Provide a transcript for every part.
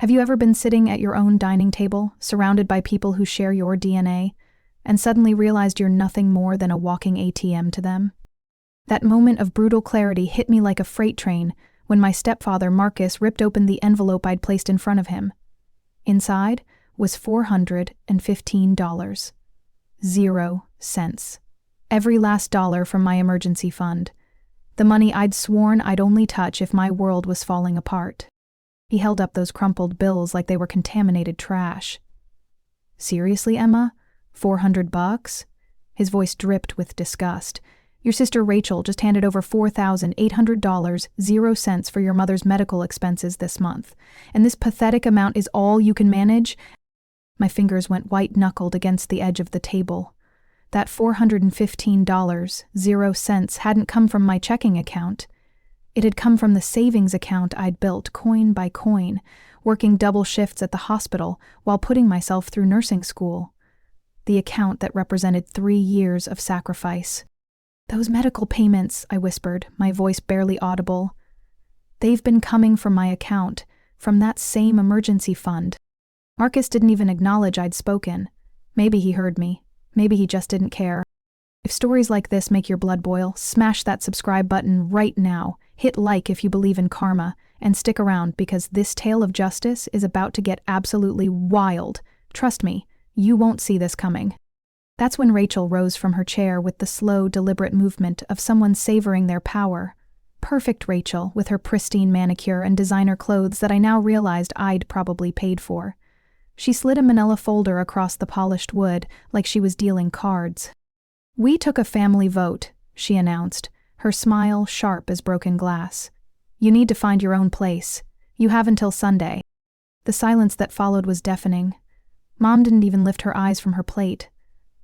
Have you ever been sitting at your own dining table, surrounded by people who share your DNA, and suddenly realized you're nothing more than a walking ATM to them? That moment of brutal clarity hit me like a freight train when my stepfather, Marcus, ripped open the envelope I'd placed in front of him. Inside was $415. 0 cents. Every last dollar from my emergency fund. The money I'd sworn I'd only touch if my world was falling apart. He held up those crumpled bills like they were contaminated trash. Seriously, Emma? $400? His voice dripped with disgust. Your sister Rachel just handed over $4,800, 0 cents for your mother's medical expenses this month. And this pathetic amount is all you can manage? My fingers went white-knuckled against the edge of the table. That $415, 0 cents hadn't come from my checking account. It had come from the savings account I'd built coin by coin, working double shifts at the hospital while putting myself through nursing school. The account that represented 3 years of sacrifice. Those medical payments, I whispered, my voice barely audible. They've been coming from my account, from that same emergency fund. Marcus didn't even acknowledge I'd spoken. Maybe he heard me. Maybe he just didn't care. If stories like this make your blood boil, smash that subscribe button right now. Hit like if you believe in karma, and stick around because this tale of justice is about to get absolutely wild. Trust me, you won't see this coming. That's when Rachel rose from her chair with the slow, deliberate movement of someone savoring their power. Perfect Rachel, with her pristine manicure and designer clothes that I now realized I'd probably paid for. She slid a manila folder across the polished wood like she was dealing cards. "We took a family vote," she announced, her smile sharp as broken glass. "You need to find your own place. You have until Sunday." The silence that followed was deafening. Mom didn't even lift her eyes from her plate.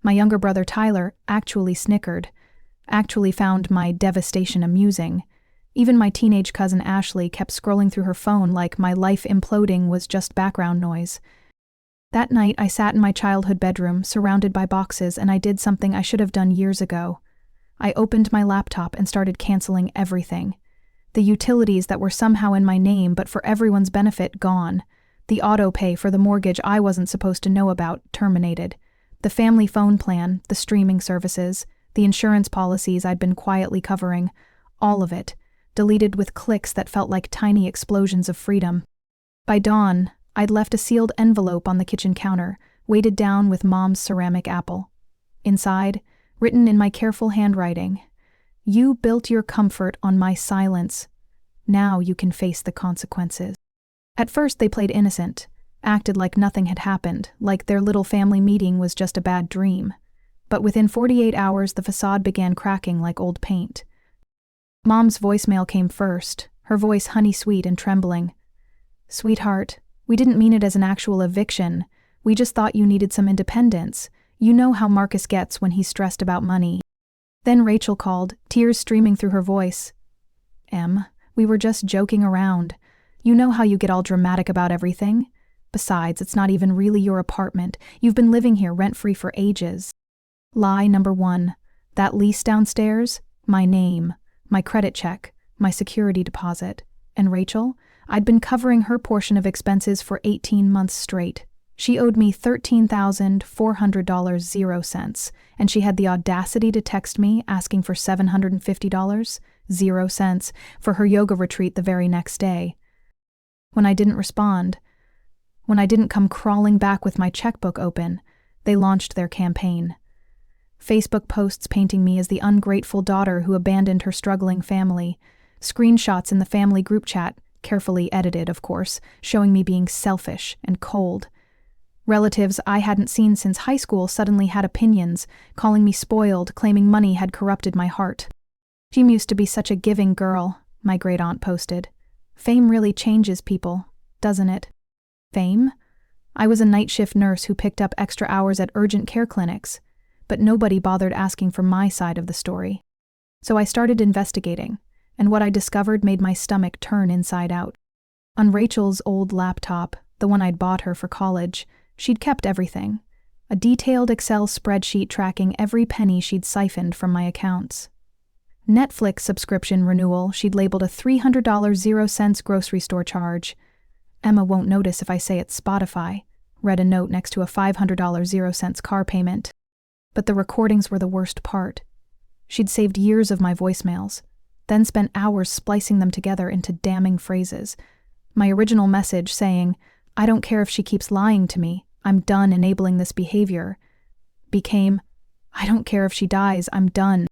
My younger brother Tyler actually snickered, actually found my devastation amusing. Even my teenage cousin Ashley kept scrolling through her phone like my life imploding was just background noise. That night I sat in my childhood bedroom, surrounded by boxes, and I did something I should have done years ago. I opened my laptop and started canceling everything. The utilities that were somehow in my name but for everyone's benefit gone. The auto pay for the mortgage I wasn't supposed to know about terminated. The family phone plan, the streaming services, the insurance policies I'd been quietly covering, all of it, deleted with clicks that felt like tiny explosions of freedom. By dawn, I'd left a sealed envelope on the kitchen counter, weighted down with Mom's ceramic apple. Inside, written in my careful handwriting, "You built your comfort on my silence. Now you can face the consequences." At first they played innocent, acted like nothing had happened, like their little family meeting was just a bad dream. But within 48 hours the facade began cracking like old paint. Mom's voicemail came first, her voice honey-sweet and trembling. "Sweetheart, we didn't mean it as an actual eviction. We just thought you needed some independence. You know how Marcus gets when he's stressed about money." Then Rachel called, tears streaming through her voice. "Em, we were just joking around. You know how you get all dramatic about everything? Besides, it's not even really your apartment. You've been living here rent-free for ages." Lie number 1. That lease downstairs? My name, my credit check, my security deposit. And Rachel? I'd been covering her portion of expenses for 18 months straight. She owed me $13,400, 0 cents, and she had the audacity to text me asking for $750, 0 cents, for her yoga retreat the very next day. When I didn't respond, when I didn't come crawling back with my checkbook open, they launched their campaign. Facebook posts painting me as the ungrateful daughter who abandoned her struggling family, screenshots in the family group chat, carefully edited, of course, showing me being selfish and cold. Relatives I hadn't seen since high school suddenly had opinions, calling me spoiled, claiming money had corrupted my heart. "Jim used to be such a giving girl," my great-aunt posted. "Fame really changes people, doesn't it?" Fame? I was a night shift nurse who picked up extra hours at urgent care clinics, but nobody bothered asking for my side of the story. So I started investigating, and what I discovered made my stomach turn inside out. On Rachel's old laptop, the one I'd bought her for college, she'd kept everything. A detailed Excel spreadsheet tracking every penny she'd siphoned from my accounts. Netflix subscription renewal she'd labeled a $300, 0 cents grocery store charge. Emma won't notice if I say it's Spotify, read a note next to a $500 0 cents car payment. But the recordings were the worst part. She'd saved years of my voicemails, then spent hours splicing them together into damning phrases. My original message saying, "I don't care if she keeps lying to me, I'm done enabling this behavior," became, "I don't care if she dies, I'm done."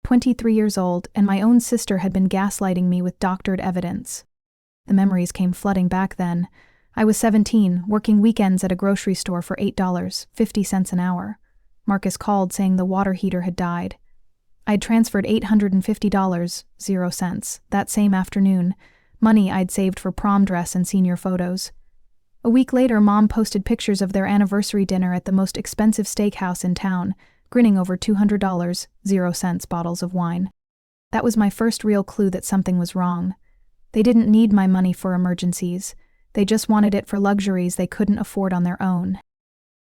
23 years old, and my own sister had been gaslighting me with doctored evidence. The memories came flooding back then. I was 17, working weekends at a grocery store for $8.50 an hour. Marcus called saying the water heater had died. I'd transferred $850 0 cents that same afternoon, money I'd saved for prom dress and senior photos. A week later, Mom posted pictures of their anniversary dinner at the most expensive steakhouse in town, grinning over $200 0 cents bottles of wine. That was my first real clue that something was wrong. They didn't need my money for emergencies. They just wanted it for luxuries they couldn't afford on their own.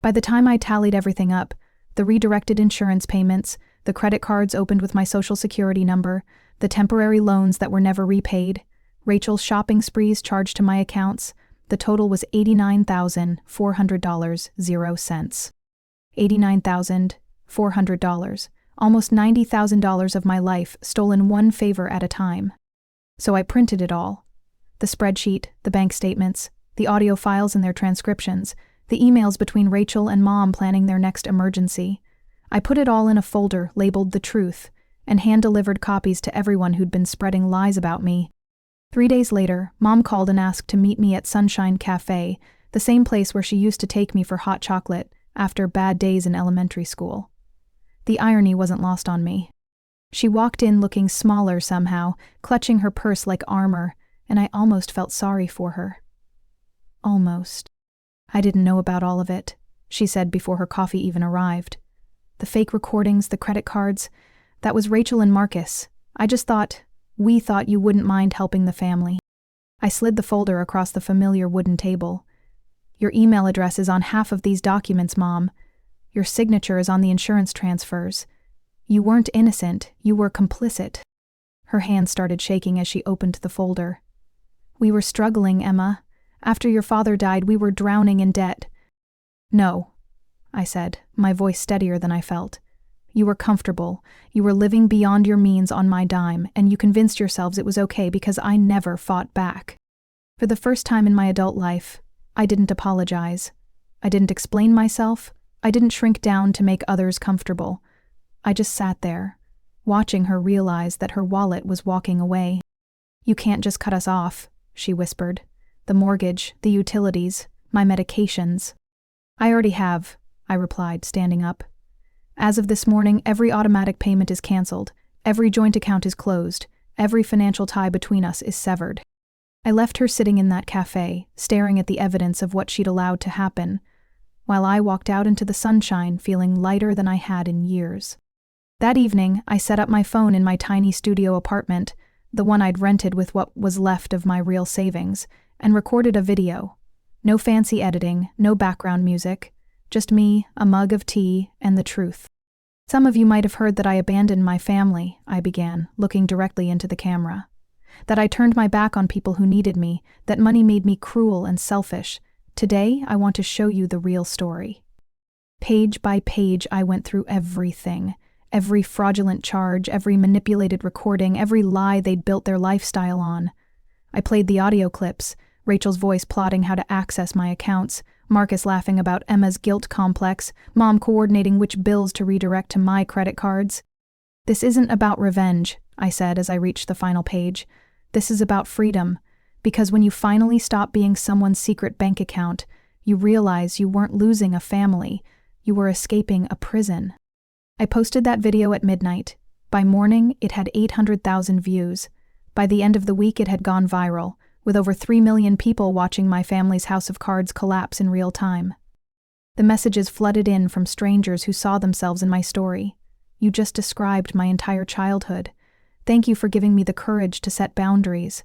By the time I tallied everything up, the redirected insurance payments, the credit cards opened with my social security number, the temporary loans that were never repaid, Rachel's shopping sprees charged to my accounts, the total was $89,400 0 cents. $89,400, almost $90,000 of my life stolen one favor at a time. So I printed it all. The spreadsheet, the bank statements, the audio files and their transcriptions, the emails between Rachel and Mom planning their next emergency. I put it all in a folder labeled The Truth and hand-delivered copies to everyone who'd been spreading lies about me. 3 days later, Mom called and asked to meet me at Sunshine Cafe, the same place where she used to take me for hot chocolate after bad days in elementary school. The irony wasn't lost on me. She walked in looking smaller somehow, clutching her purse like armor, and I almost felt sorry for her. Almost. "I didn't know about all of it," she said before her coffee even arrived. "The fake recordings, the credit cards, that was Rachel and Marcus. We thought you wouldn't mind helping the family." I slid the folder across the familiar wooden table. "Your email address is on half of these documents, Mom. Your signature is on the insurance transfers. You weren't innocent, you were complicit." Her hand started shaking as she opened the folder. "We were struggling, Emma. After your father died, we were drowning in debt." "No," I said, my voice steadier than I felt. "You were comfortable. You were living beyond your means on my dime, and you convinced yourselves it was okay because I never fought back." For the first time in my adult life, I didn't apologize. I didn't explain myself. I didn't shrink down to make others comfortable. I just sat there, watching her realize that her wallet was walking away. "You can't just cut us off," she whispered. "The mortgage, the utilities, my medications." "I already have," I replied, standing up. "As of this morning, every automatic payment is canceled, every joint account is closed, every financial tie between us is severed." I left her sitting in that cafe, staring at the evidence of what she'd allowed to happen, while I walked out into the sunshine feeling lighter than I had in years. That evening, I set up my phone in my tiny studio apartment, the one I'd rented with what was left of my real savings, and recorded a video. No fancy editing, no background music, just me, a mug of tea, and the truth. "Some of you might have heard that I abandoned my family," I began, looking directly into the camera. "That I turned my back on people who needed me, that money made me cruel and selfish. Today, I want to show you the real story." Page by page, I went through everything. Every fraudulent charge, every manipulated recording, every lie they'd built their lifestyle on. I played the audio clips, Rachel's voice plotting how to access my accounts, Marcus laughing about Emma's guilt complex, Mom coordinating which bills to redirect to my credit cards. "This isn't about revenge," I said as I reached the final page. "This is about freedom, because when you finally stop being someone's secret bank account, you realize you weren't losing a family, you were escaping a prison." I posted that video at midnight. By morning, it had 800,000 views. By the end of the week, it had gone viral, with over 3 million people watching my family's house of cards collapse in real time. The messages flooded in from strangers who saw themselves in my story. "You just described my entire childhood. Thank you for giving me the courage to set boundaries.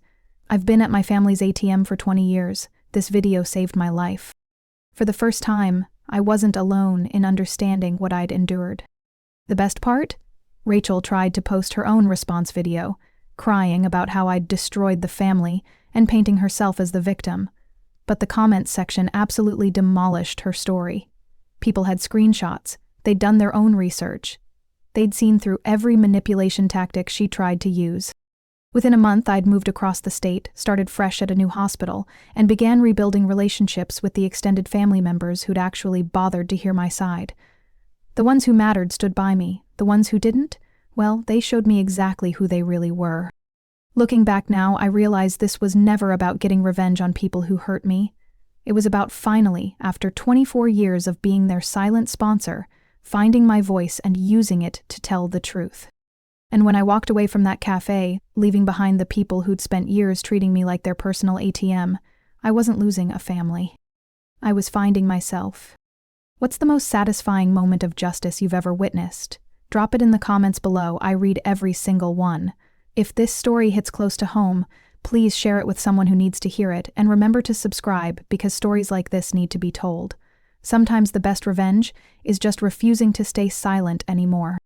I've been at my family's ATM for 20 years. This video saved my life." For the first time, I wasn't alone in understanding what I'd endured. The best part? Rachel tried to post her own response video, crying about how I'd destroyed the family and painting herself as the victim. But the comments section absolutely demolished her story. People had screenshots. They'd done their own research. They'd seen through every manipulation tactic she tried to use. Within a month, I'd moved across the state, started fresh at a new hospital, and began rebuilding relationships with the extended family members who'd actually bothered to hear my side. The ones who mattered stood by me. The ones who didn't, well, they showed me exactly who they really were. Looking back now, I realize this was never about getting revenge on people who hurt me. It was about finally, after 24 years of being their silent sponsor, finding my voice and using it to tell the truth. And when I walked away from that cafe, leaving behind the people who'd spent years treating me like their personal ATM, I wasn't losing a family. I was finding myself. What's the most satisfying moment of justice you've ever witnessed? Drop it in the comments below. I read every single one. If this story hits close to home, please share it with someone who needs to hear it, and remember to subscribe because stories like this need to be told. Sometimes the best revenge is just refusing to stay silent anymore.